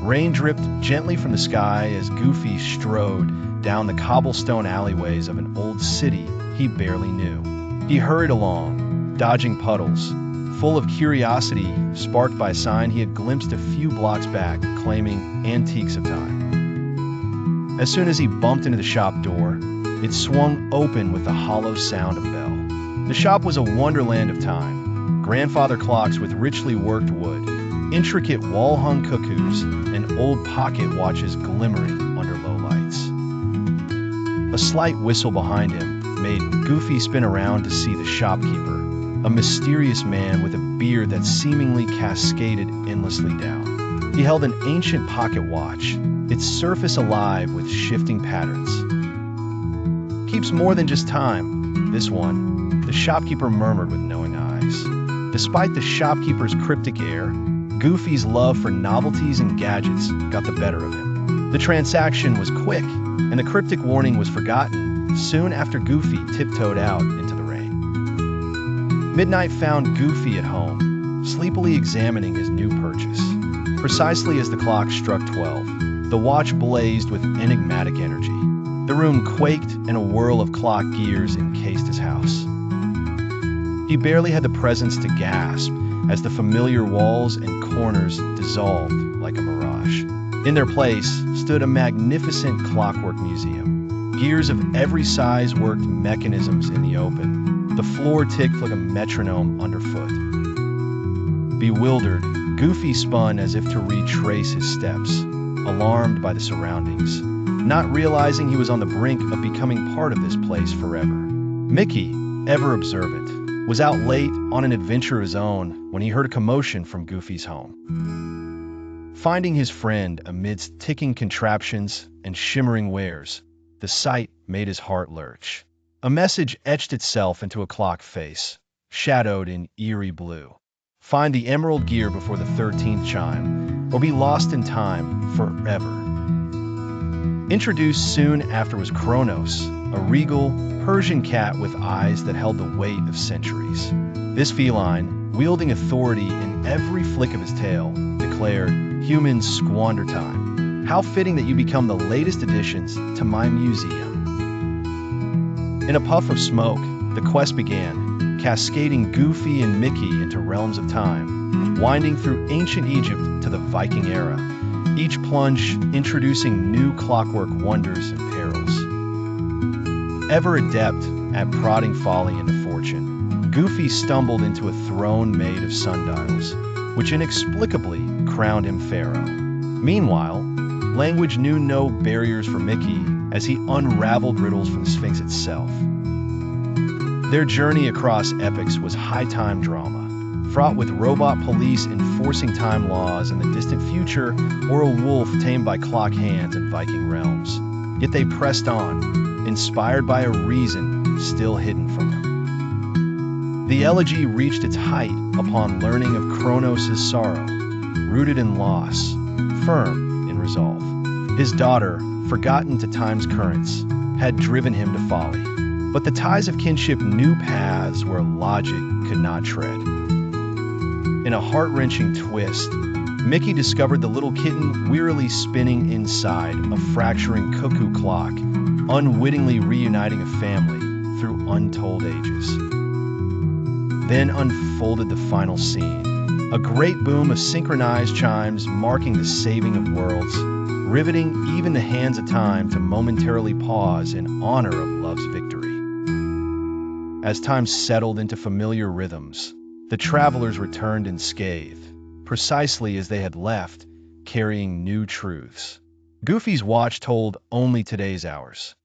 Rain dripped gently from the sky as Goofy strode down the cobblestone alleyways of an old city he barely knew. He hurried along, dodging puddles, full of curiosity sparked by a sign he had glimpsed a few blocks back claiming antiques of time. As soon as he bumped into the shop door, it swung open with the hollow sound of a bell. The shop was a wonderland of time. Grandfather clocks with richly worked wood, intricate wall-hung cuckoos, and old pocket watches glimmering under low lights. A slight whistle behind him made Goofy spin around to see the shopkeeper, a mysterious man with a beard that seemingly cascaded endlessly down. He held an ancient pocket watch, its surface alive with shifting patterns. "Keeps more than just time, this one," the shopkeeper murmured with knowing eyes. Despite the shopkeeper's cryptic air, Goofy's love for novelties and gadgets got the better of him. The transaction was quick, and the cryptic warning was forgotten soon after Goofy tiptoed out into the rain. Midnight found Goofy at home, sleepily examining his new purchase. Precisely as the clock struck 12, the watch blazed with enigmatic energy. The room quaked, and a whirl of clock gears encased his house. He barely had the presence to gasp as the familiar walls and corners dissolved like a mirage. In their place stood a magnificent clockwork museum. Gears of every size worked mechanisms in the open. The floor ticked like a metronome underfoot. Bewildered, Goofy spun as if to retrace his steps, alarmed by the surroundings, not realizing he was on the brink of becoming part of this place forever. Mickey, ever observant, was out late on an adventure of his own when he heard a commotion from Goofy's home. Finding his friend amidst ticking contraptions and shimmering wares, the sight made his heart lurch. A message etched itself into a clock face, shadowed in eerie blue. "Find the emerald gear before the 13th chime, or be lost in time forever." Introduced soon after was Chronos, a regal Persian cat with eyes that held the weight of centuries. This feline, wielding authority in every flick of his tail, declared, "Humans squander time. How fitting that you become the latest additions to my museum." In a puff of smoke, the quest began, cascading Goofy and Mickey into realms of time, winding through ancient Egypt to the Viking era, each plunge introducing new clockwork wonders and perils. Ever adept at prodding folly into fortune, Goofy stumbled into a throne made of sundials, which inexplicably crowned him pharaoh. Meanwhile, language knew no barriers for Mickey as he unraveled riddles from the Sphinx itself. Their journey across epochs was high time drama, fraught with robot police enforcing time laws in the distant future, or a wolf tamed by clock hands in Viking realms. Yet they pressed on, inspired by a reason still hidden from them. The elegy reached its height upon learning of Chronos' sorrow, rooted in loss, firm in resolve. His daughter, forgotten to time's currents, had driven him to folly. But the ties of kinship knew paths where logic could not tread. In a heart-wrenching twist, Mickey discovered the little kitten wearily spinning inside a fracturing cuckoo clock, unwittingly reuniting a family through untold ages. Then unfolded the final scene, a great boom of synchronized chimes marking the saving of worlds, riveting even the hands of time to momentarily pause in honor of love's victory. As time settled into familiar rhythms, the travelers returned unscathed, precisely as they had left, carrying new truths. Goofy's watch told only today's hours.